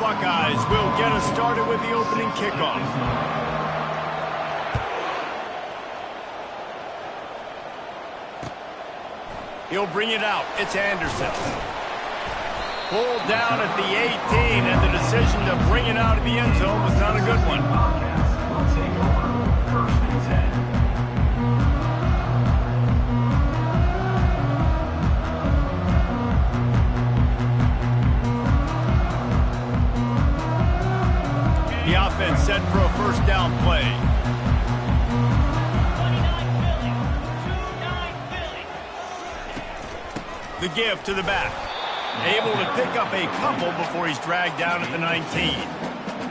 Buckeyes will get us started with the opening kickoff. He'll bring it out. It's Anderson. Pulled down at the 18, and the decision to bring it out of the end zone was not a good one. The offense set for a first down play. The give to the back. Able to pick up a couple before he's dragged down at the 19.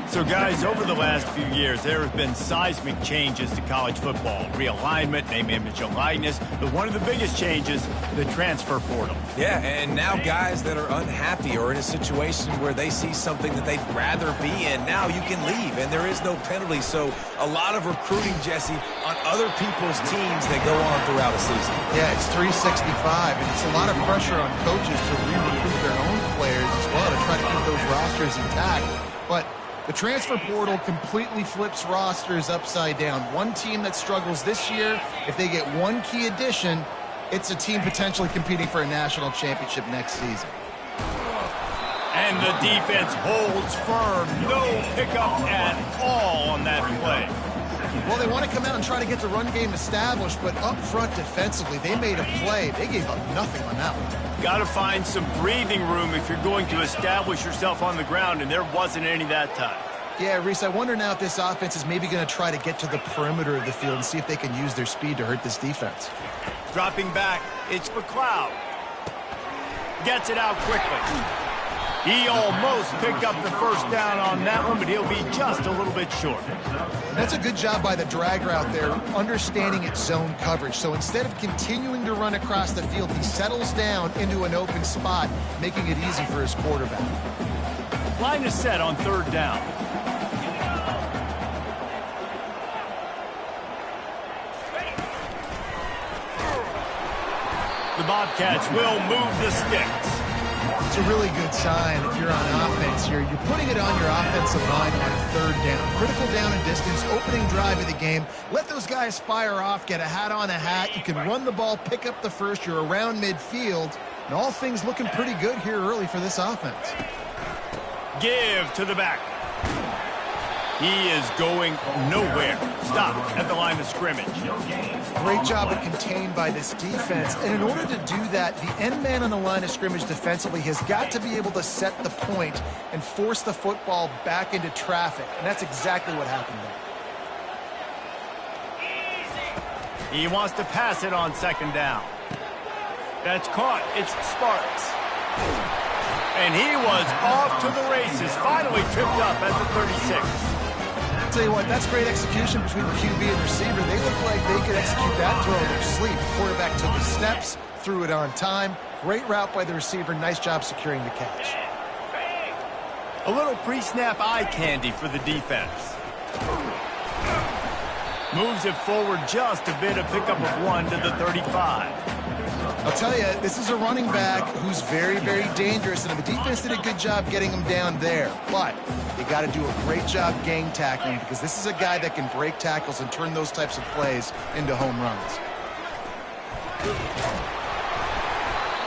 So, guys, over the last few years, there have been seismic changes to college football. Realignment, name, image, and likeness. But one of the biggest changes, the transfer portal. Yeah, and now guys that are unhappy or in a situation where they see something that they'd rather be in, now you can leave, and there is no penalty. So a lot of recruiting, Jesse, on other people's teams that go on throughout a season. Yeah, it's 365, and it's a lot of pressure on coaches to re-recruit their own players as well to try to keep those rosters intact. But the transfer portal completely flips rosters upside down. One team that struggles this year, if they get one key addition, it's a team potentially competing for a national championship next season. And the defense holds firm. No pickup at all on that play. Well, they want to come out and try to get the run game established, but up front defensively, they made a play. They gave up nothing on that one. Got to find some breathing room if you're going to establish yourself on the ground, and there wasn't any that time. Yeah, Reese, I wonder now if this offense is maybe going to try to get to the perimeter of the field and see if they can use their speed to hurt this defense. Dropping back, it's McLeod. Gets it out quickly. He almost picked up the first down on that one, but he'll be just a little bit short. That's a good job by the drag route there, understanding its zone coverage. So instead of continuing to run across the field, he settles down into an open spot, making it easy for his quarterback. Line is set on third down. The Bobcats will move the sticks. It's a really good sign if you're on offense here. You're putting it on your offensive line on third down. Critical down and distance, opening drive of the game. Let those guys fire off, get a hat on a hat. You can run the ball, pick up the first. You're around midfield. And all things looking pretty good here early for this offense. Give to the back. He is going nowhere. Stop at the line of scrimmage. Great job of contained by this defense. And in order to do that, the end man on the line of scrimmage defensively has got to be able to set the point and force the football back into traffic. And that's exactly what happened there. He wants to pass it on second down. That's caught. It's Sparks. And he was off to the races. Finally tripped up at the 36. Tell you what, that's great execution between the QB and receiver. They look like they could execute that throw in their sleep. Quarterback took the steps, threw it on time. Great route by the receiver. Nice job securing the catch. A little pre-snap eye candy for the defense. Moves it forward just a bit, a pickup of 1 to the 35. I'll tell you, this is a running back who's very, very dangerous, and the defense did a good job getting him down there. But you got to do a great job gang tackling because this is a guy that can break tackles and turn those types of plays into home runs.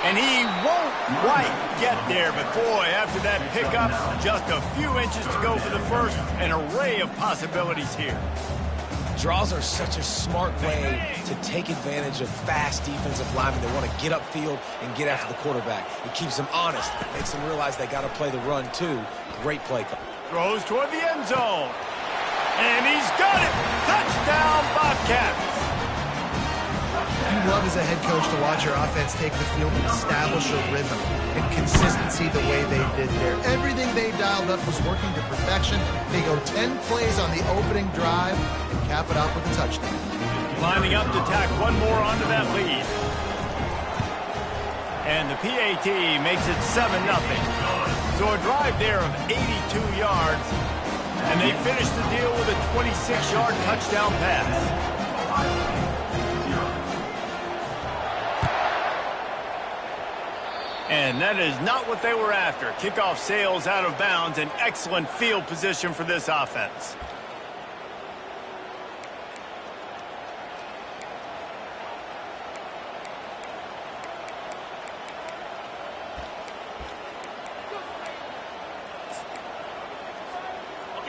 And he won't quite get there, but boy, after that pickup, just a few inches to go for the first, an array of possibilities here. Draws are such a smart way to take advantage of fast defensive linemen. They want to get upfield and get after the quarterback. It keeps them honest, makes them realize they got to play the run too. Great play. Throws toward the end zone. And he's got it. Touchdown, Bobcats. You love as a head coach to watch your offense take the field and establish a rhythm and consistency the way they did there. Everything they dialed up was working to perfection. They go 10 plays on the opening drive and cap it off with a touchdown. Lining up to tack one more onto that lead. And the PAT makes it 7-0. So a drive there of 82 yards. And they finish the deal with a 26-yard touchdown pass. And that is not what they were after. Kickoff sails out of bounds, and excellent field position for this offense.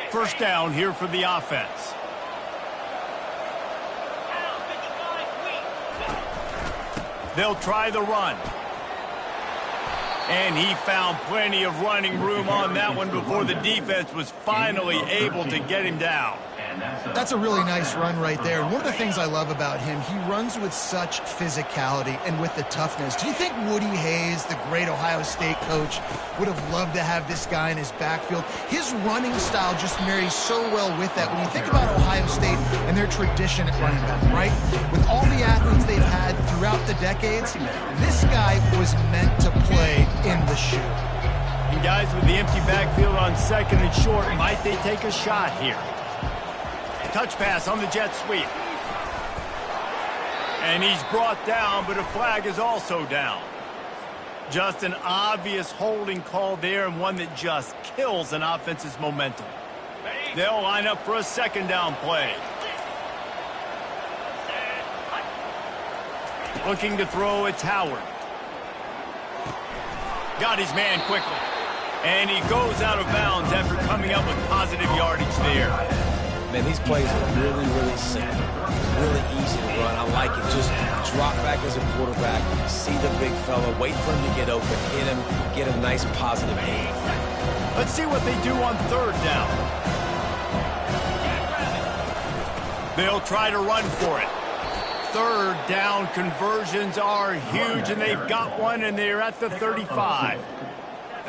First down here for the offense. They'll try the run. And he found plenty of running room on that one before the defense was finally able to get him down. That's a really nice run right there. And one of the things I love about him, he runs with such physicality and with the toughness. Do you think Woody Hayes, the great Ohio State coach, would have loved to have this guy in his backfield? His running style just marries so well with that. When you think about Ohio State and their tradition at running back, right? With all the athletes they've had throughout the decades, this guy was meant to play in the shoe. And guys, with the empty backfield on second and short, might they take a shot here? Touch pass on the jet sweep. And he's brought down, but a flag is also down. Just an obvious holding call there, and one that just kills an offense's momentum. They'll line up for a second down play. Looking to throw, it's Howard. Got his man quickly. And he goes out of bounds after coming up with positive yardage there. Man, these plays are really, really simple. Really easy to run. I like it. Just drop back as a quarterback, see the big fella, wait for him to get open, hit him, get a nice positive aim. Let's see what they do on third down. They'll try to run for it. Third down conversions are huge, and they've got one, and they're at the 35.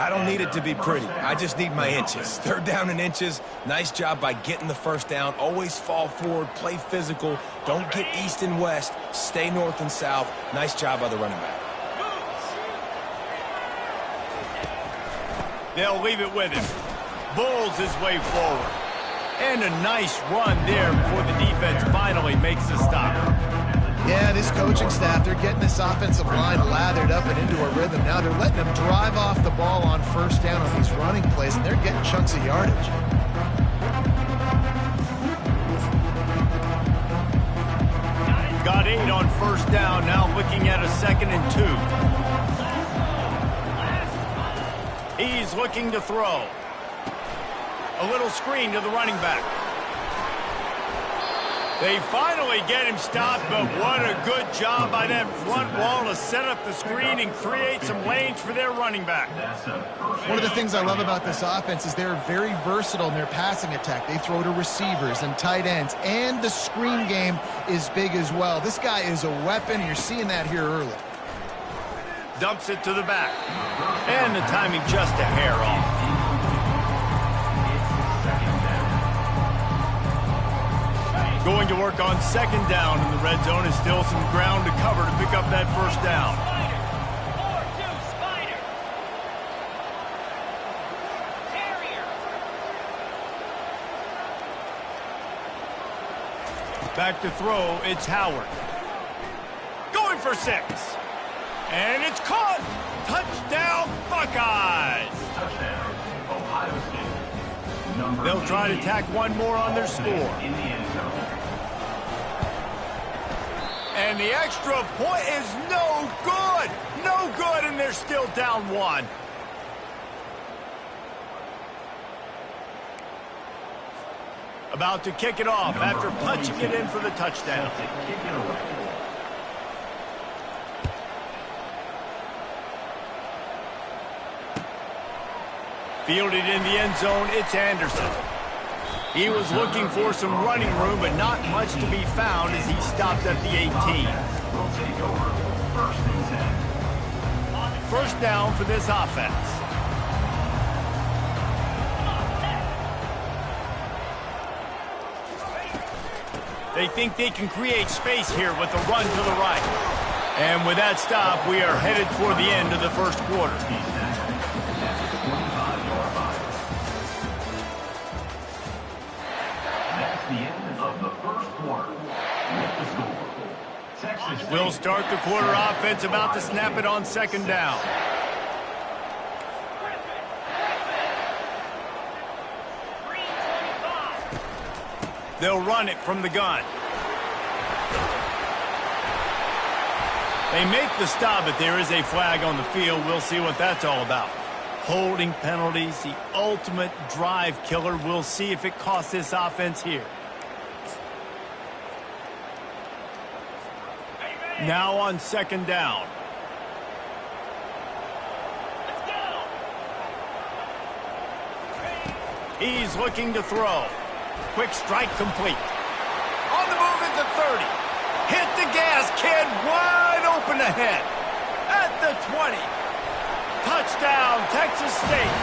I don't need it to be pretty. I just need my inches. Third down and inches. Nice job by getting the first down. Always fall forward, play physical. Don't get east and west. Stay north and south. Nice job by the running back. They'll leave it with him. Bulls his way forward. And a nice run there before the defense finally makes a stop. Yeah, this coaching staff, they're getting this offensive line lathered up and into a rhythm. Now they're letting them drive off the ball on first down on these running plays, and they're getting chunks of yardage. Got 8 on first down, now looking at a 2nd and 2. He's looking to throw. A little screen to the running back. They finally get him stopped, but what a good job by that front wall to set up the screen and create some lanes for their running back. One of the things I love about this offense is they're very versatile in their passing attack. They throw to receivers and tight ends, and the screen game is big as well. This guy is a weapon. You're seeing that here early. Dumps it to the back, and the timing just a hair off. Going to work on second down in the red zone, is still some ground to cover to pick up that first down. Back to throw, it's Howard. Going for 6. And it's caught. Touchdown, Buckeyes. Touchdown, Ohio State. They'll try to tack one more on their score. In the end zone. And the extra point is no good. No good, and they're still down 1. About to kick it off after punching it in for the touchdown. Fielded in the end zone, it's Anderson. He was looking for some running room, but not much to be found as he stopped at the 18. Will take over first and 10. First down for this offense. They think they can create space here with a run to the right. And with that stop, we are headed toward the end of the first quarter. We'll start the quarter offense, about to snap it on second down. They'll run it from the gun. They make the stop, but there is a flag on the field. We'll see what that's all about. Holding penalties, the ultimate drive killer. We'll see if it costs this offense here. Now on second down. He's looking to throw. Quick strike complete. On the move at the 30. Hit the gas, kid. Wide open ahead. At the 20. Touchdown, Texas State.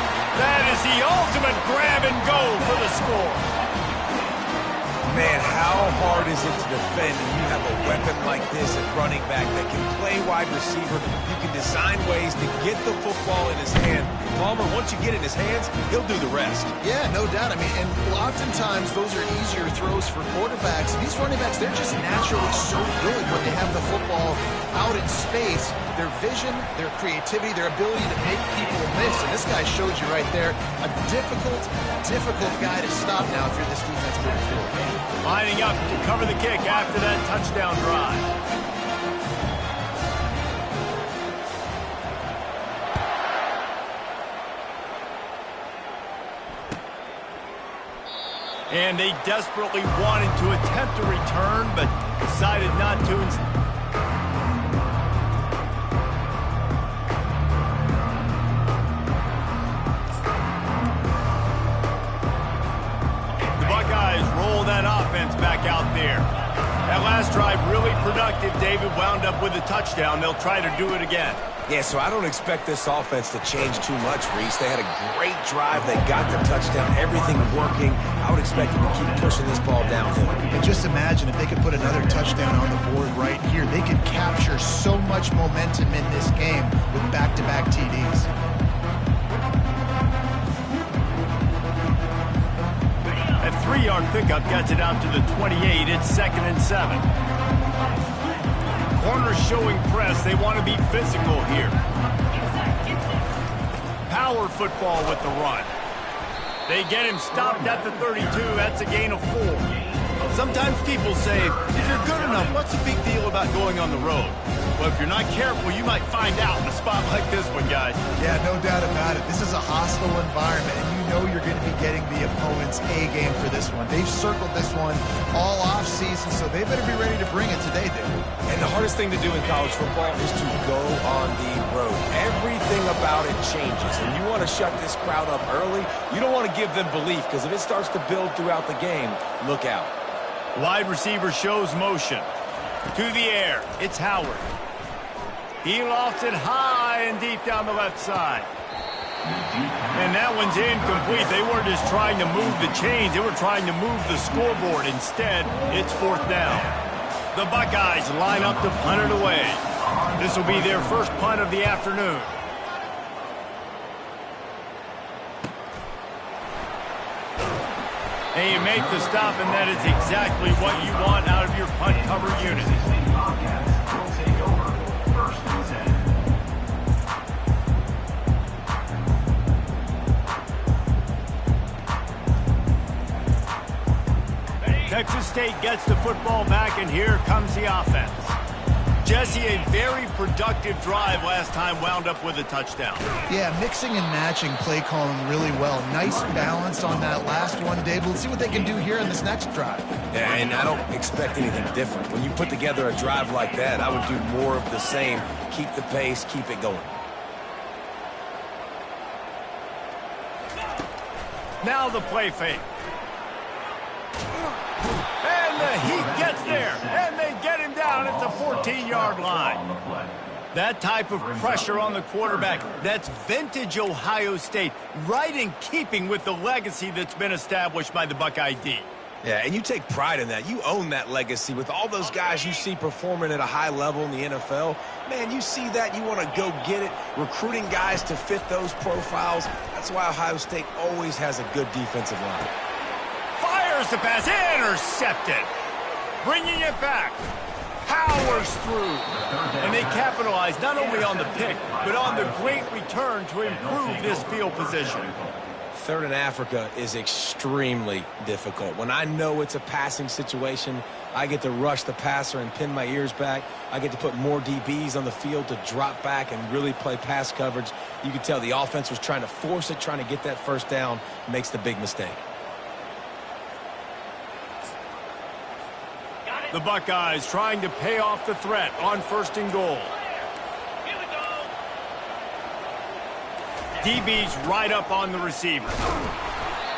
That is the ultimate grab and go for the score. Man, how hard is it to defend when you have a weapon like this at running back that can play wide receiver? You can design ways to get the football in his hand. Palmer, once you get it in his hands, he'll do the rest. Yeah, no doubt. I mean, and oftentimes those are easier throws for quarterbacks. These running backs, they're just naturally so good when they have the football out in space. Their vision, their creativity, their ability to make people miss. And this guy showed you right there, a difficult guy to stop now if you're this defense moving forward. Lining up to cover the kick after that touchdown drive. And they desperately wanted to attempt a return, but decided not to. The Buckeyes roll that offense back out there. That last drive really productive. David wound up with a touchdown. They'll try to do it again. Yeah, so I don't expect this offense to change too much, Reese. They had a great drive. They got the touchdown, everything working. I would expect them to keep pushing this ball downhill. And just imagine if they could put another touchdown on the board right here. They could capture so much momentum in this game with back-to-back TDs. A 3-yard pickup gets it out to the 28. It's 2nd and 7. Corners showing press. They want to be physical here. Power football with the run. They get him stopped at the 32. That's a gain of 4. Sometimes people say, if you're good enough, what's the big deal about going on the road? Well, if you're not careful, you might find out in a spot like this one, guys. Yeah, no doubt about it. This is a hostile environment, and you know you're going to be getting the opponent's A game for this one. They've circled this one all off season, so they better be ready to bring it today, David. And the hardest thing to do in college football is to go on the road. Everything about it changes, and you want to shut this crowd up early. You don't want to give them belief, because if it starts to build throughout the game, look out. Wide receiver shows motion. To the air, it's Howard. He lofts it high and deep down the left side. And that one's incomplete. They weren't just trying to move the chains. They were trying to move the scoreboard. Instead, it's 4th down. The Buckeyes line up to punt it away. This will be their first punt of the afternoon. And you make the stop, and that is exactly what you want out of your punt cover unit. Texas State gets the football back, and here comes the offense. Jesse, a very productive drive last time, wound up with a touchdown. Yeah, mixing and matching play calling really well. Nice balance on that last one, Dave. Let's see what they can do here in this next drive. Yeah, and I don't expect anything different. When you put together a drive like that, I would do more of the same. Keep the pace, keep it going. Now the play fake. And the heat gets there, and they get him down at the 14-yard line. That type of pressure on the quarterback, that's vintage Ohio State, right in keeping with the legacy that's been established by the Buckeye D. Yeah, and you take pride in that. You own that legacy with all those guys you see performing at a high level in the NFL. Man, you see that, you want to go get it, recruiting guys to fit those profiles. That's why Ohio State always has a good defensive line. Fires the pass, intercepted. Bringing it back. Powers through. And they capitalize not only on the pick, but on the great return to improve this field position. third in Africa is extremely difficult. When I know it's a passing situation, I get to rush the passer and pin my ears back. I get to put more DBs on the field to drop back and really play pass coverage. You can tell the offense was trying to force it, trying to get that first down, makes the big mistake. The Buckeyes trying to pay off the threat on 1st and goal. DB's right up on the receiver.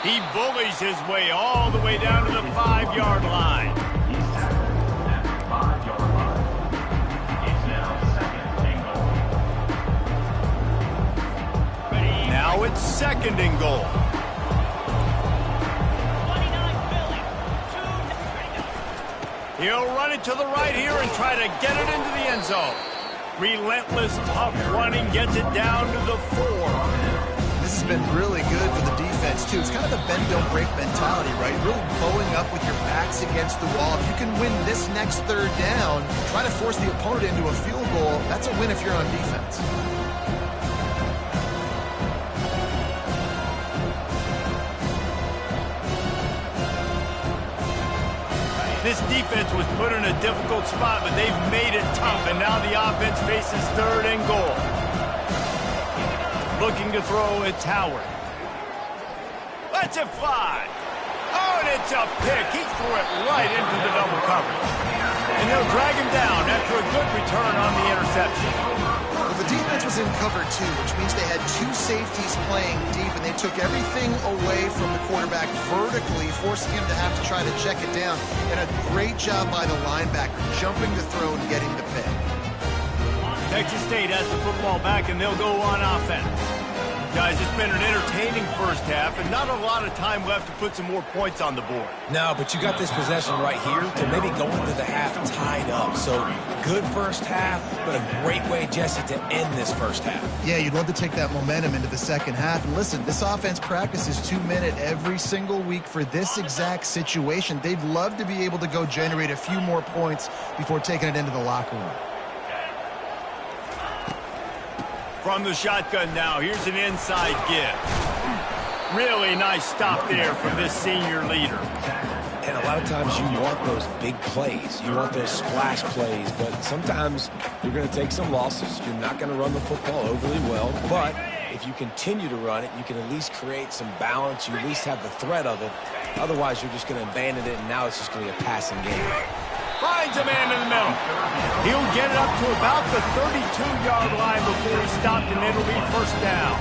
He bullies his way all the way down to the 5-yard line. He's tackled at the 5-yard line. It's now 2nd and goal. Now it's 2nd and goal. He'll run it to the right here and try to get it into the end zone. Relentless, tough running gets it down to the 4. This has been really good for the defense, too. It's kind of the bend-don't-break mentality, right? Really bowing up with your backs against the wall. If you can win this next 3rd down, try to force the opponent into a field goal, that's a win if you're on defense. This defense was put in a difficult spot, but they've made it tough, and now the offense faces 3rd and goal. Looking to throw, it's Howard. Lets it fly. Oh, and it's a pick. He threw it right into the double coverage. And they'll drag him down after a good return on the interception. Well, the defense was in cover 2, which means they had 2 safeties playing deep, and they took everything away from the quarterback vertically, forcing him to have to try to check it down. And a great job by the linebacker, jumping the throw and getting the pick. Texas State has the football back, and they'll go on offense. Guys, it's been an entertaining first half, and not a lot of time left to put some more points on the board. No, but you got this possession right here to maybe go into the half tied up. So good first half, but a great way, Jesse, to end this first half. Yeah, you'd love to take that momentum into the second half. And listen, this offense practices 2-minute every single week for this exact situation. They'd love to be able to go generate a few more points before taking it into the locker room. From the shotgun now, here's an inside give. Really nice stop there from this senior leader. And a lot of times you want those big plays. You want those splash plays, but sometimes you're going to take some losses. You're not going to run the football overly well, but if you continue to run it, you can at least create some balance. You at least have the threat of it. Otherwise, you're just going to abandon it, and now it's just going to be a passing game. Finds a man in the middle. He'll get it up to about the 32-yard line before he's stopped, and it'll be 1st down.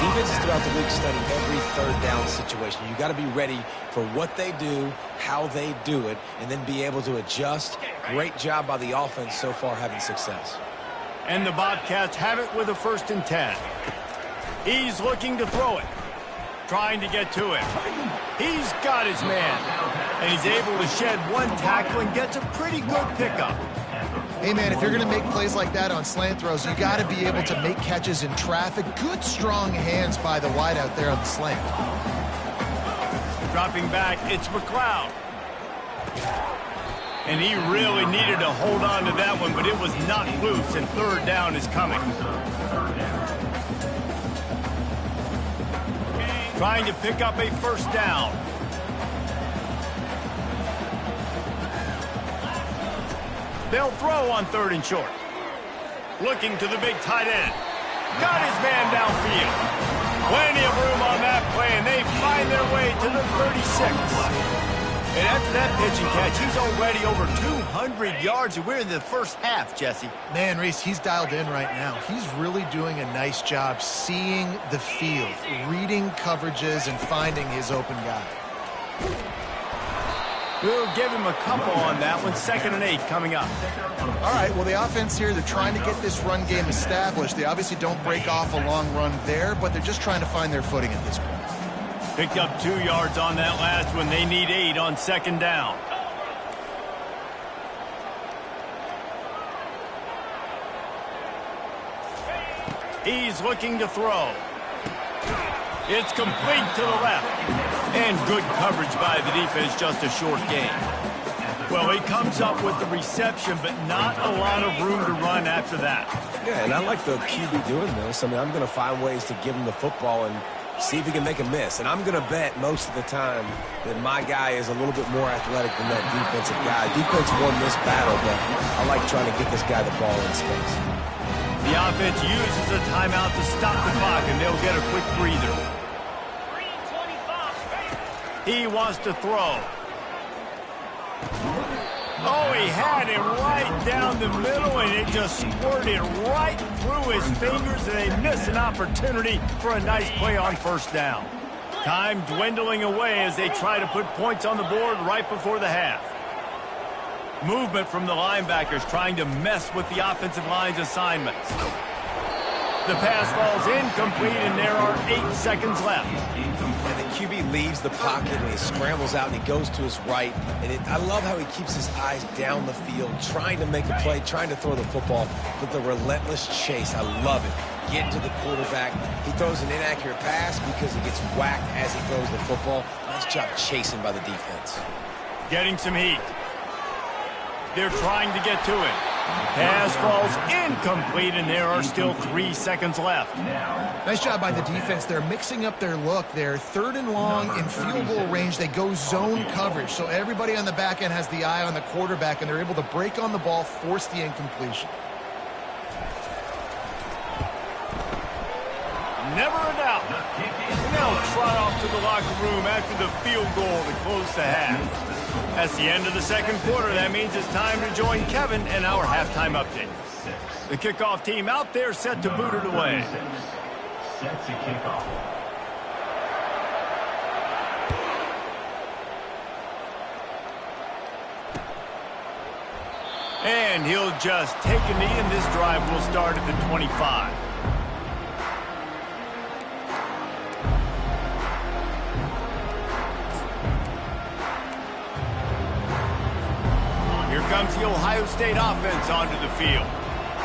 Defenses throughout the league study every 3rd down situation. You got to be ready for what they do, how they do it, and then be able to adjust. Great job by the offense so far having success. And the Bobcats have it with a 1st and 10. He's looking to throw it. Trying to get to it. He's got his man. And he's able to shed 1 tackle and gets a pretty good pickup. Hey, man, if you're going to make plays like that on slant throws, you got to be able to make catches in traffic. Good, strong hands by the wideout there on the slant. Dropping back, it's McLeod. And he really needed to hold on to that one, but it was not loose, and 3rd down is coming. Trying to pick up a 1st down. They'll throw on 3rd and short. Looking to the big tight end. Got his man downfield. Plenty of room on that play, and they find their way to the 36. And after that pitch and catch, he's already over 200 yards, and we're in the 1st half, Jesse. Man, Reese, he's dialed in right now. He's really doing a nice job seeing the field, reading coverages, and finding his open guy. We'll give him a couple on that one. 2nd and 8 coming up. All right, well, the offense here, they're trying to get this run game established. They obviously don't break off a long run there, but they're just trying to find their footing at this point. Picked up 2 yards on that last one. They need 8 on 2nd down. He's looking to throw. It's complete to the left. And good coverage by the defense, just a short gain. Well, he comes up with the reception, but not a lot of room to run after that. Yeah, and I like the QB doing this. I mean, I'm going to find ways to give him the football and see if he can make a miss. And I'm going to bet most of the time that my guy is a little bit more athletic than that defensive guy. Defense won this battle, but I like trying to get this guy the ball in space. The offense uses a timeout to stop the clock, and they'll get a quick breather. He wants to throw. Oh, he had it right down the middle, and it just squirted right through his fingers, and they miss an opportunity for a nice play on first down. Time dwindling away as they try to put points on the board right before the half. Movement from the linebackers trying to mess with the offensive line's assignments. The pass falls incomplete, and there are 8 seconds left. And the QB leaves the pocket, and he scrambles out, and he goes to his right. And I love how he keeps his eyes down the field, trying to make a play, trying to throw the football, but the relentless chase. I love it. Get to the quarterback. He throws an inaccurate pass because he gets whacked as he throws the football. Nice job chasing by the defense. Getting some heat. They're trying to get to it. Pass falls incomplete, and there are still 3 seconds left. Nice job by the defense. They're mixing up their look. They're 3rd and long in field goal range. They go zone coverage, so everybody on the back end has the eye on the quarterback, and they're able to break on the ball, force the incompletion. Never a doubt. And they'll trot off to the locker room after the field goal to close the half. That's the end of the second quarter. That means it's time to join Kevin and our halftime update. The kickoff team out there set to boot it away. Set to kick off. And he'll just take a knee, and this drive will start at the 25. Here comes the Ohio State offense onto the field.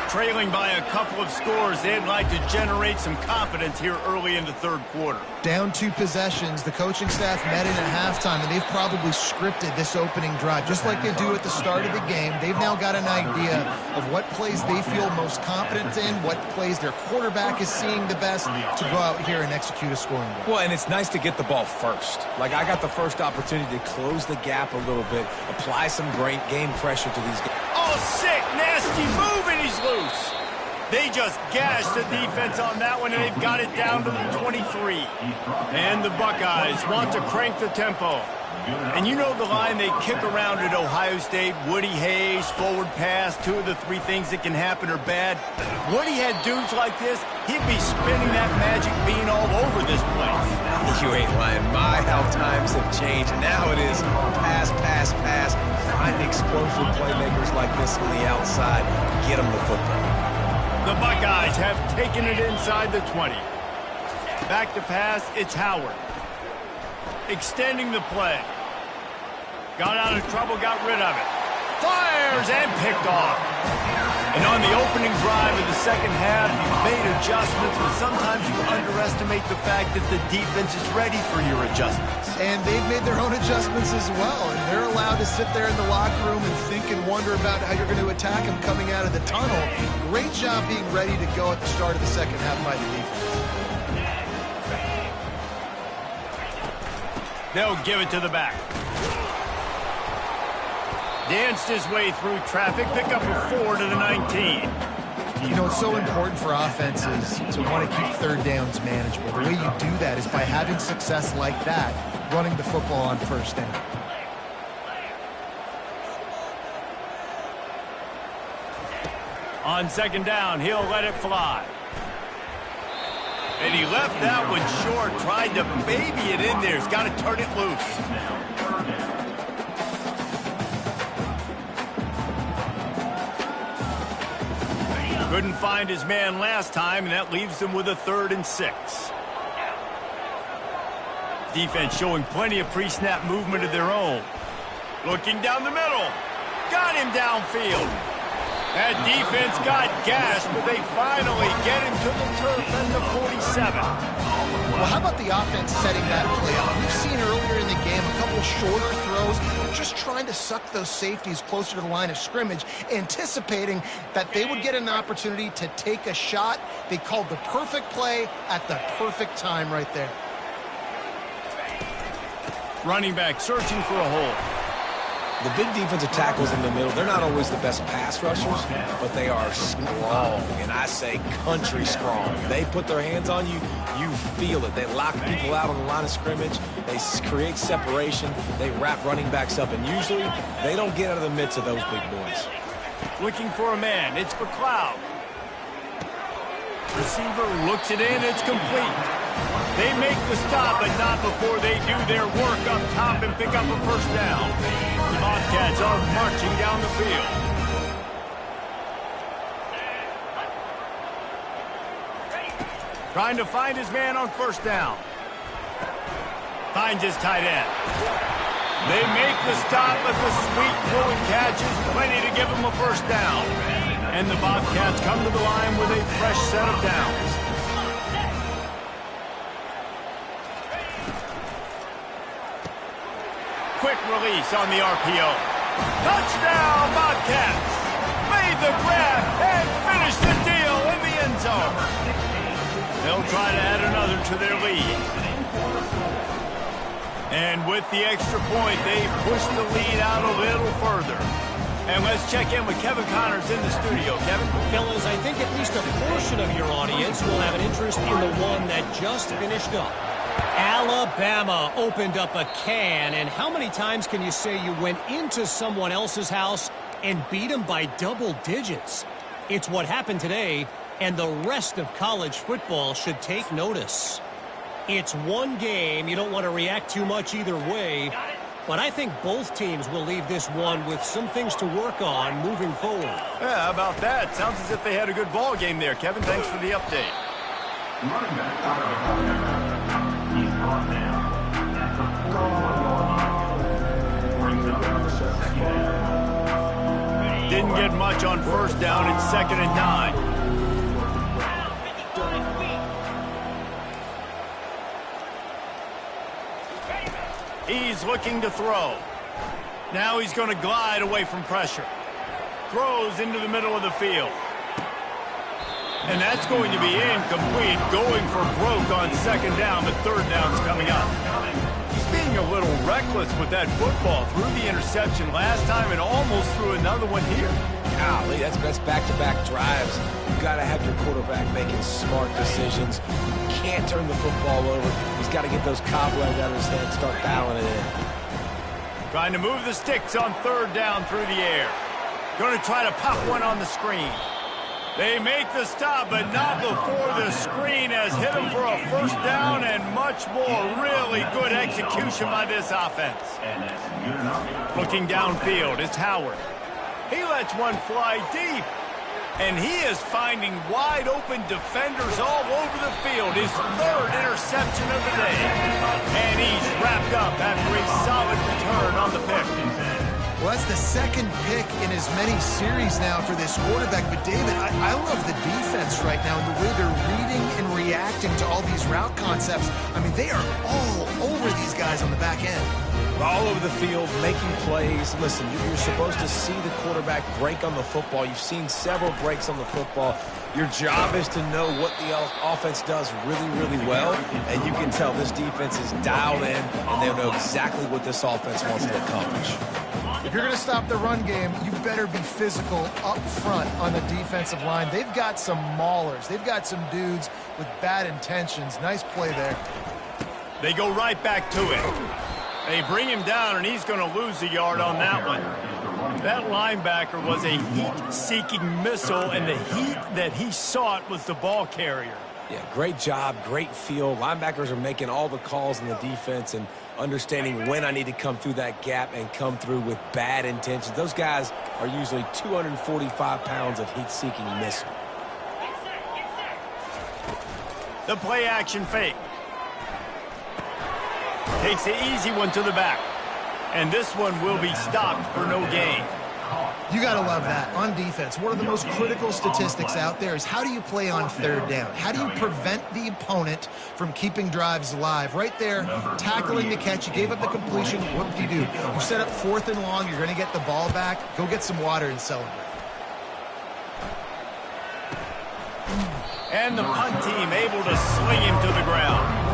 Trailing by a couple of scores, they'd like to generate some confidence here early in the third quarter. Down 2 possessions, the coaching staff met in at halftime, and they've probably scripted this opening drive. Just like they do at the start of the game, they've now got an idea of what plays they feel most confident in, what plays their quarterback is seeing the best to go out here and execute a scoring drive. Well, and it's nice to get the ball first. Like, I got the first opportunity to close the gap a little bit, apply some great game pressure to these guys. Oh, sick, nasty move, and he's loose. They just gashed the defense on that one, and they've got it down to the 23. And the Buckeyes want to crank the tempo. And you know the line they kick around at Ohio State, Woody Hayes, forward pass, 2 of the 3 things that can happen are bad. Woody had dudes like this, he'd be spinning that magic bean all over this place. You ain't lying. My, how times have changed. Now it is pass, pass, pass. Find explosive playmakers like this on the outside. Get them the football. The Buckeyes have taken it inside the 20. Back to pass, it's Howard. Extending the play. Got out of trouble, got rid of it. Fires and picked off. And on the opening drive of the second half, you've made adjustments, but sometimes you underestimate the fact that the defense is ready for your adjustments. And they've made their own adjustments as well, and they're allowed to sit there in the locker room and think and wonder about how you're going to attack them coming out of the tunnel. Great job being ready to go at the start of the second half by the defense. They'll give it to the back. Danced his way through traffic, pick up a 4 to the 19. You know, it's so important for offenses to want to keep third downs manageable. The way you do that is by having success like that, running the football on first down. On second down, he'll let it fly. And he left that one short, tried to baby it in there. He's got to turn it loose. Couldn't find his man last time, and that leaves them with a 3rd and 6. Defense showing plenty of pre-snap movement of their own. Looking down the middle. Got him downfield. That defense got gashed, but they finally get him to the turf and the 47. Well, how about the offense setting that play up? We've seen earlier in the game a couple shorter throws, just trying to suck those safeties closer to the line of scrimmage, anticipating that they would get an opportunity to take a shot. They called the perfect play at the perfect time right there. Running back searching for a hole. The big defensive tackles in the middle, they're not always the best pass rushers, but they are strong, and I say country strong. They put their hands on you, you feel it. They lock people out on the line of scrimmage. They create separation. They wrap running backs up, and usually they don't get out of the midst of those big boys. Looking for a man. It's McLeod. Receiver looks it in. It's complete. They make the stop, but not before they do their work up top and pick up a first down. The Bobcats are marching down the field. Trying to find his man on first down. Finds his tight end. They make the stop, but the sweet throwing catch is plenty to give him a first down. And the Bobcats come to the line with a fresh set of downs. Quick release on the RPO. Touchdown, Bobcats! Made the grab and finished the deal in the end zone. They'll try to add another to their lead. And with the extra point, they push the lead out a little further. And let's check in with Kevin Connors in the studio. Kevin? Fellas, I think at least a portion of your audience will have an interest in the one that just finished up. Alabama opened up a can, and how many times can you say you went into someone else's house and beat them by double digits? It's what happened today, and the rest of college football should take notice. It's one game. You don't want to react too much either way, but I think both teams will leave this one with some things to work on moving forward. Yeah, how about that? Sounds as if they had a good ball game there. Kevin, thanks for the update. Running back out of the He's brought down at the 4-1 line. Brings up second down. Didn't get much on first down. It's 2nd and 9. He's looking to throw. Now he's going to glide away from pressure. Throws into the middle of the field. And that's going to be incomplete, going for broke on 2nd down, but 3rd down's coming up. He's being a little reckless with that football. Threw the interception last time and almost threw another one here. Golly, that's back-to-back drives. You've got to have your quarterback making smart decisions. You can't turn the football over. He's got to get those cobwebs out of his head and start dialing it in. Trying to move the sticks on 3rd down through the air. Going to try to pop one on the screen. They make the stop, but not before the screen has hit them for a first down and much more. Really good execution by this offense. Looking downfield, it's Howard. He lets one fly deep. And he is finding wide open defenders all over the field. His 3rd interception of the day. And he's wrapped up after a solid return on the pick. Well, that's the 2nd pick in as many series now for this quarterback. But, David, I love the defense right now and the way they're reading and reacting to all these route concepts. I mean, they are all over these guys on the back end. All over the field, making plays. Listen, you're supposed to see the quarterback break on the football. You've seen several breaks on the football. Your job is to know what the offense does really, really well. And you can tell this defense is dialed in, and they'll know exactly what this offense wants to accomplish. If you're going to stop the run game, you better be physical up front on the defensive line. They've got some maulers. They've got some dudes with bad intentions. Nice play there. They go right back to it. They bring him down, and he's going to lose a yard on that one. That linebacker was a heat-seeking missile, and the heat that he sought was the ball carrier. Yeah, great job, great feel. Linebackers are making all the calls in the defense and understanding when I need to come through that gap and come through with bad intentions. Those guys are usually 245 pounds of heat-seeking missile. The play-action fake. Takes the easy one to the back. And this one will be stopped for no gain. You got to love that. On defense, one of the most critical statistics out there is how do you play on 3rd down? How do you prevent the opponent from keeping drives alive? Right there, tackling the catch. You gave up the completion. What do? You set up 4th and long. You're going to get the ball back. Go get some water and celebrate. And the punt team able to sling him to the ground.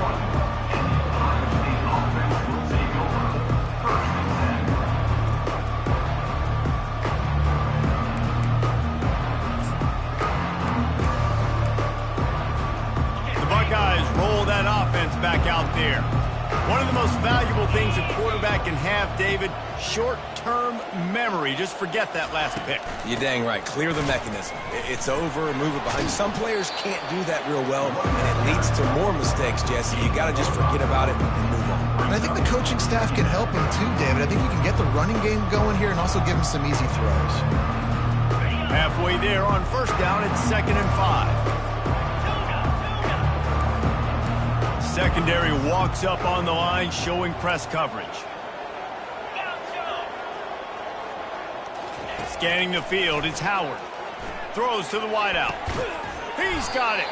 One of the most valuable things a quarterback can have, David, short-term memory. Just forget that last pick. You're dang right. Clear the mechanism. It's over, move it behind. Some players can't do that real well, and it leads to more mistakes, Jesse. You got to just forget about it and move on. And I think the coaching staff can help him too, David. I think you can get the running game going here and also give him some easy throws. Halfway there on first down, it's 2nd and 5. Secondary walks up on the line, showing press coverage. Scanning the field, it's Howard. Throws to the wideout. He's got it.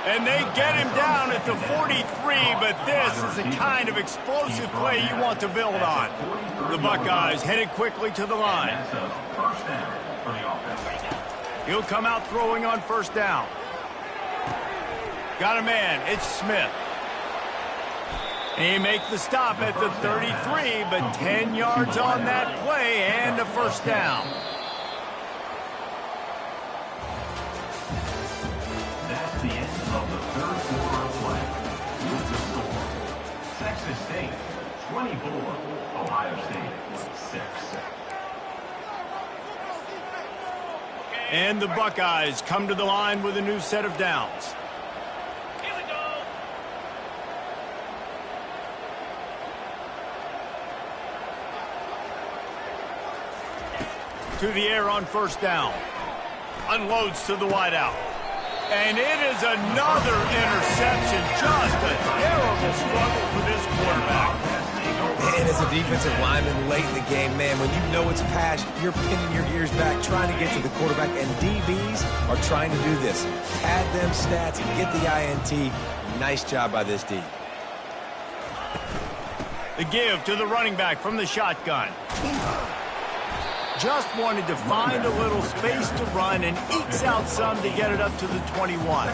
And they get him down at the 43, but this is the kind of explosive play you want to build on. The Buckeyes headed quickly to the line. He'll come out throwing on first down. Got a man, it's Smith. He makes the stop at the 33, but 10 yards on that play and a first down. That's the end of the third quarter of play. With the score, Texas State 24, Ohio State 6. And the Buckeyes come to the line with a new set of downs. To the air on first down. Unloads to the wideout. And it is another interception. Just a terrible struggle for this quarterback. And as a defensive lineman late in the game, man, when you know it's pass, you're pinning your ears back, trying to get to the quarterback. And DBs are trying to do this. Pad them stats and get the INT. Nice job by this D. The give to the running back from the shotgun. Just wanted to find a little space to run and ekes out some to get it up to the 21.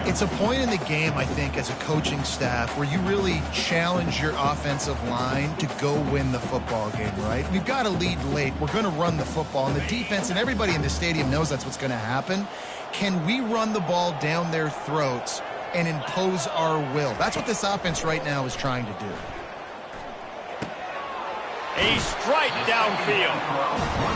It's a point in the game, I think, as a coaching staff where you really challenge your offensive line to go win the football game, right? We've got to lead late. We're going to run the football. And the defense and everybody in the stadium knows that's what's going to happen. Can we run the ball down their throats and impose our will? That's what this offense right now is trying to do. A strike downfield.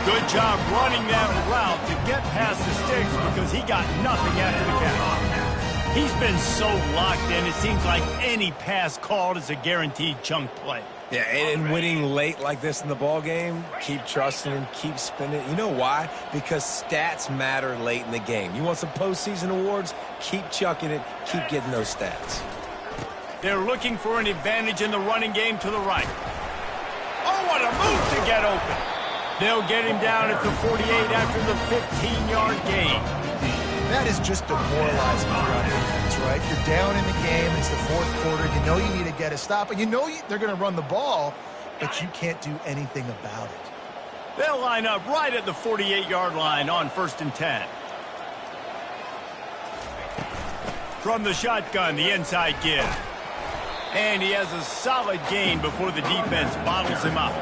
Good job running that route to get past the sticks because he got nothing after the catch. He's been so locked in, it seems like any pass called is a guaranteed chunk play. Yeah, and winning late like this in the ball game, keep trusting him, keep spinning. You know why? Because stats matter late in the game. You want some postseason awards? Keep chucking it, keep getting those stats. They're looking for an advantage in the running game to the right. Oh, what a move to get open. They'll get him down at the 48 after the 15-yard gain. That is just demoralizing for our defense, right? You're down in the game. It's the fourth quarter. You know you need to get a stop, and you know they're going to run the ball, but you can't do anything about it. They'll line up right at the 48-yard line on 1st and 10. From the shotgun, the inside give. And he has a solid gain before the defense bottles him up.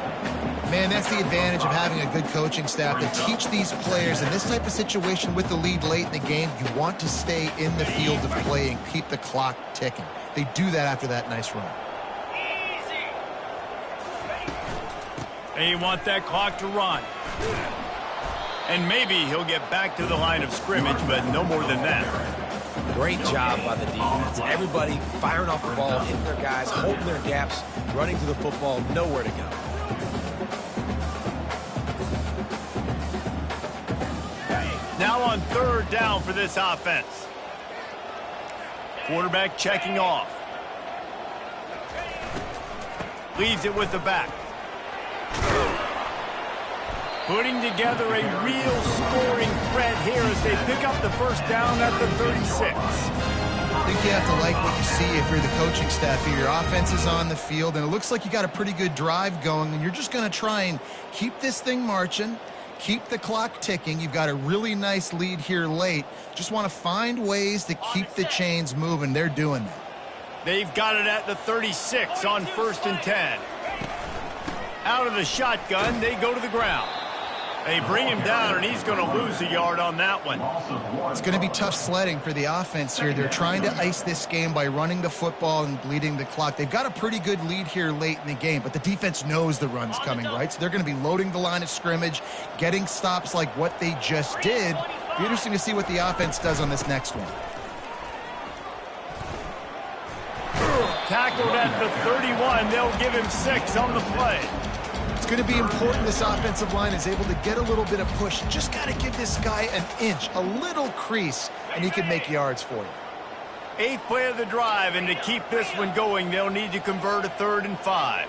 Man, that's the advantage of having a good coaching staff to teach these players in this type of situation with the lead late in the game. You want to stay in the field of play and keep the clock ticking. They do that after that nice run. They want that clock to run. And maybe he'll get back to the line of scrimmage, but no more than that. Great job by the defense. Everybody firing off the ball, hitting their guys, holding their gaps, running to the football, nowhere to go. Now on 3rd down for this offense. Quarterback checking off. Leaves it with the back. Putting together a real scoring threat here as they pick up the first down at the 36. I think you have to like what you see if you're the coaching staff here. Your offense is on the field, and it looks like you got a pretty good drive going, and you're just going to try and keep this thing marching, keep the clock ticking. You've got a really nice lead here late. Just want to find ways to keep the chains moving. They're doing that. They've got it at the 36 on 1st and 10. Out of the shotgun, they go to the ground. They bring him down, and he's going to lose a yard on that one. It's going to be tough sledding for the offense here. They're trying to ice this game by running the football and bleeding the clock. They've got a pretty good lead here late in the game, but the defense knows the run's coming, right? So they're going to be loading the line of scrimmage, getting stops like what they just did. It'll be interesting to see what the offense does on this next one. Tackled at the 31. They'll give him 6 on the play. It's going to be important this offensive line is able to get a little bit of push. Just got to give this guy an inch, a little crease, and he can make yards for you. 8th play of the drive, and to keep this one going, they'll need to convert a 3rd and 5.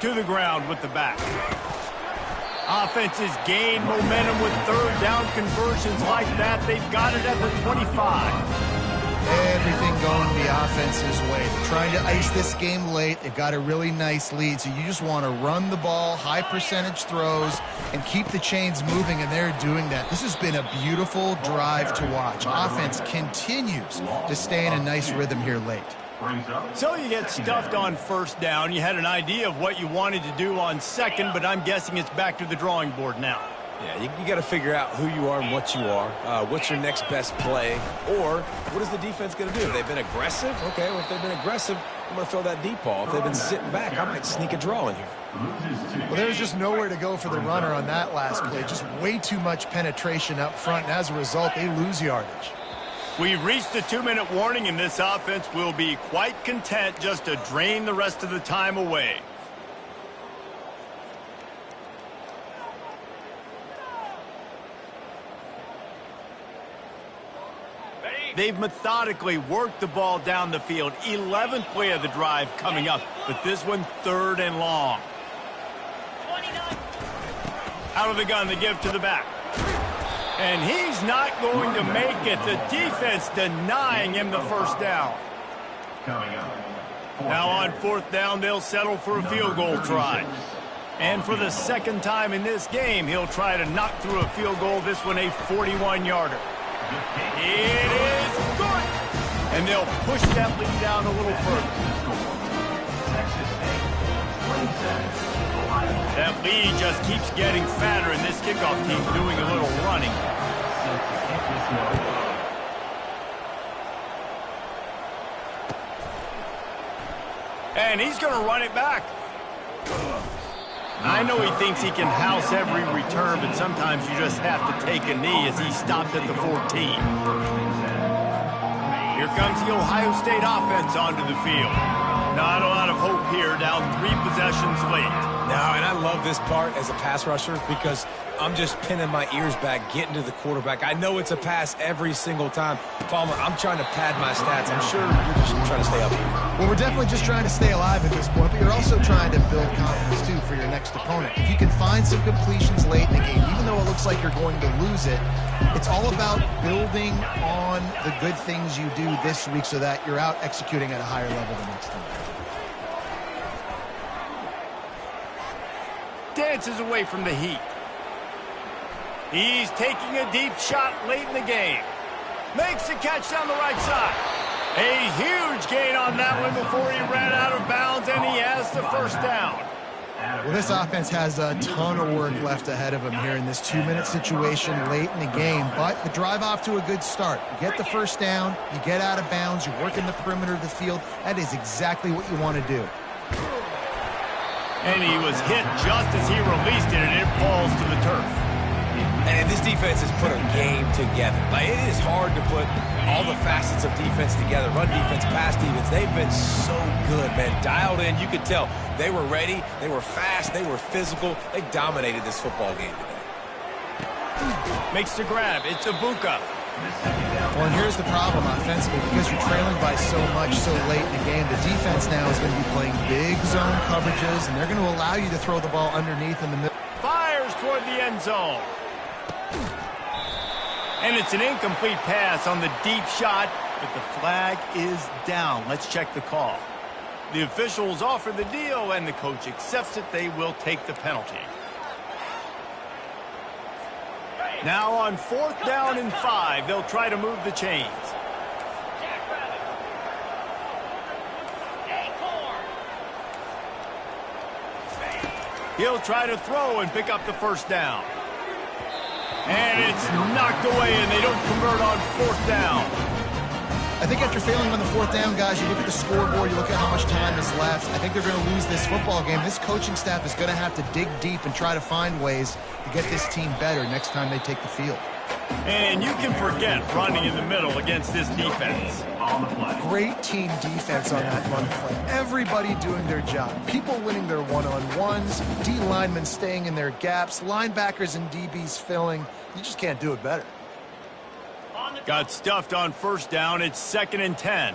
To the ground with the back. Offenses gain momentum with 3rd down conversions like that. They've got it at the 25. Everything going the offense's way. They're trying to ice this game late. They've got a really nice lead, so you just want to run the ball, high percentage throws, and keep the chains moving, and they're doing that. This has been a beautiful drive to watch. Offense continues to stay in a nice rhythm here late. So you get stuffed on 1st down. You had an idea of what you wanted to do on 2nd, but I'm guessing it's back to the drawing board now. Yeah, you got to figure out who you are and what you are. What's your next best play? Or what is the defense going to do? If they've been aggressive, okay, well, if they've been aggressive, I'm going to throw that deep ball. If they've been sitting back, I might sneak a draw in here. Well, there's just nowhere to go for the runner on that last play. Just way too much penetration up front, and as a result, they lose yardage. We've reached the 2-minute warning, and this offense will be quite content just to drain the rest of the time away. They've methodically worked the ball down the field. 11th play of the drive coming up, but this one 3rd and long. Out of the gun, they give to the back. And he's not going to make it. The defense denying him the 1st down. Now on 4th down, they'll settle for a field goal try. And for the 2nd time in this game, he'll try to knock through a field goal, this one a 41-yarder. It is good! And they'll push that lead down a little further. That lead just keeps getting fatter, and this kickoff team's doing a little running. And he's going to run it back. I know he thinks he can house every return, but sometimes you just have to take a knee as he stopped at the 14. Here comes the Ohio State offense onto the field. Not a lot of hope here, down 3 possessions late. No, and I love this part as a pass rusher because I'm just pinning my ears back, getting to the quarterback. I know it's a pass every single time. Palmer, I'm trying to pad my stats. I'm sure you're just trying to stay up here. Well, we're definitely just trying to stay alive at this point, but you're also trying to build confidence, too, for your next opponent. If you can find some completions late in the game, even though it looks like you're going to lose it, it's all about building on the good things you do this week so that you're out executing at a higher level the next time. Dances away from the heat. He's taking a deep shot late in the game. Makes a catch down the right side. A huge gain on that one before he ran out of bounds, and he has the 1st down. Well, this offense has a ton of work left ahead of them here in this 2-minute situation late in the game, but the drive off to a good start. You get the 1st down, you get out of bounds, you work in the perimeter of the field. That is exactly what you want to do. And he was hit just as he released it, and it falls to the turf. And this defense has put a game together. Like, it is hard to put all the facets of defense together. Run defense, pass defense. They've been so good, man. Dialed in. You could tell they were ready. They were fast. They were physical. They dominated this football game today. Makes the grab. It's Ibuka. Well, and here's the problem offensively. Because you're trailing by so much so late in the game, the defense now is going to be playing big zone coverages, and they're going to allow you to throw the ball underneath in the middle. Fires toward the end zone. And it's an incomplete pass on the deep shot, but the flag is down. Let's check the call. The officials offer the deal, and the coach accepts it. They will take the penalty. Now on 4th down and 5, they'll try to move the chains. He'll try to throw and pick up the first down. And it's knocked away, and they don't convert on fourth down. I think after failing on the fourth down, guys, you look at the scoreboard, you look at how much time is left. I think they're going to lose this football game. This coaching staff is going to have to dig deep and try to find ways to get this team better next time they take the field. And you can forget running in the middle against this defense. Great team defense on that run play. Everybody doing their job. People winning their one-on-ones, D linemen staying in their gaps, linebackers and DBs filling. You just can't do it better. Got stuffed on first down. It's 2nd and 10.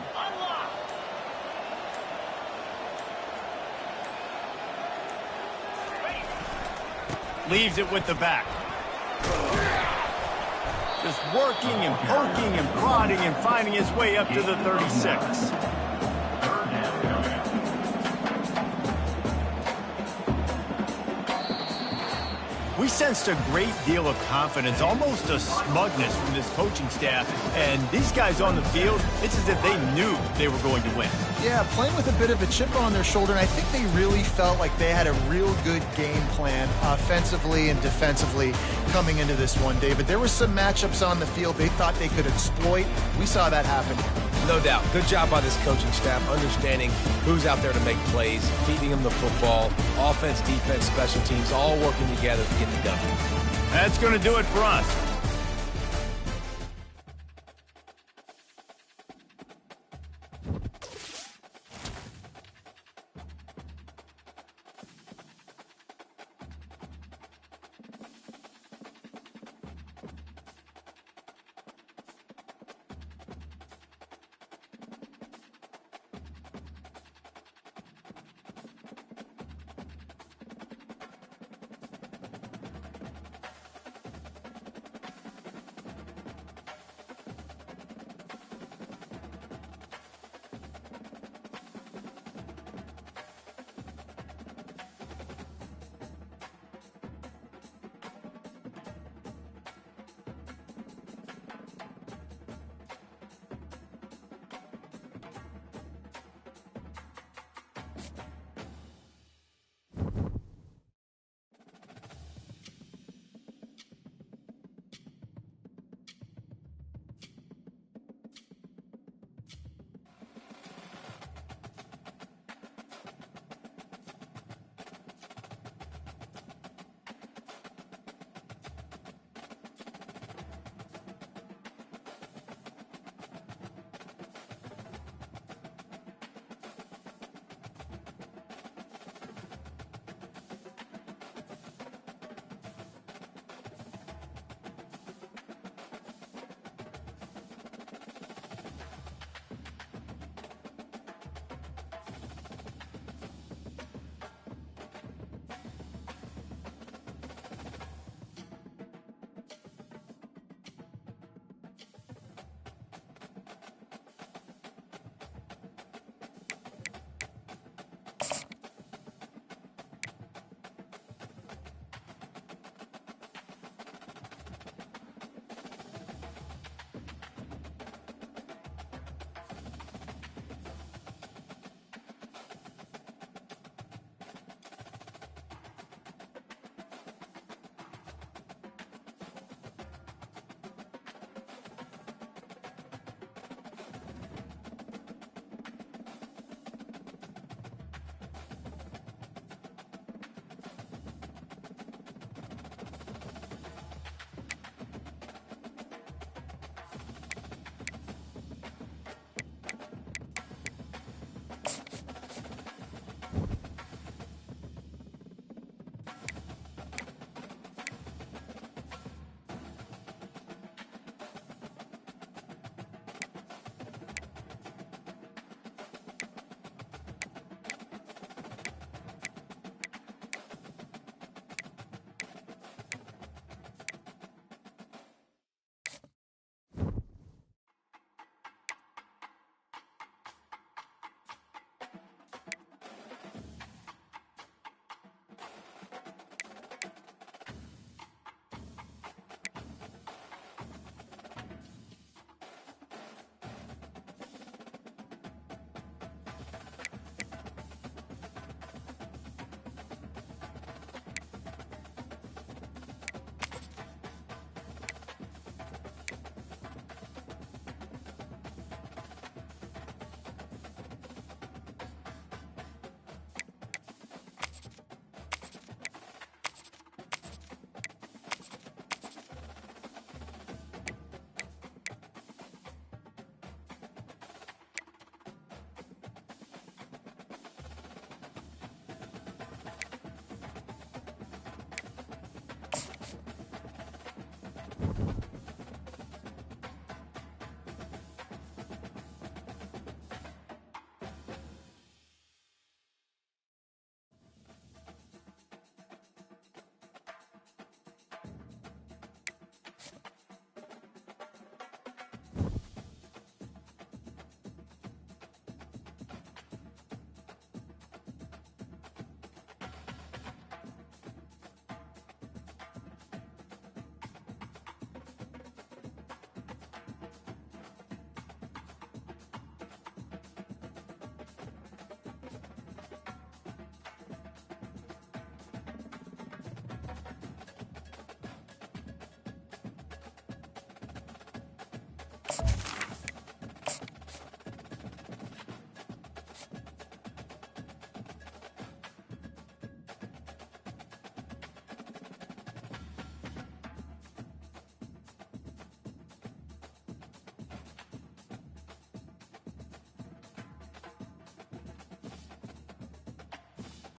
Leaves it with the back. Just working and poking and prodding and finding his way up to the 36. We sensed a great deal of confidence, almost a smugness from this coaching staff. And these guys on the field, it's as if they knew they were going to win. Yeah, playing with a bit of a chip on their shoulder, and I think they really felt like they had a real good game plan offensively and defensively coming into this one, David. There were some matchups on the field they thought they could exploit. We saw that happen. No doubt. Good job by this coaching staff, understanding who's out there to make plays, feeding them the football, offense, defense, special teams, all working together to get the W. That's going to do it for us.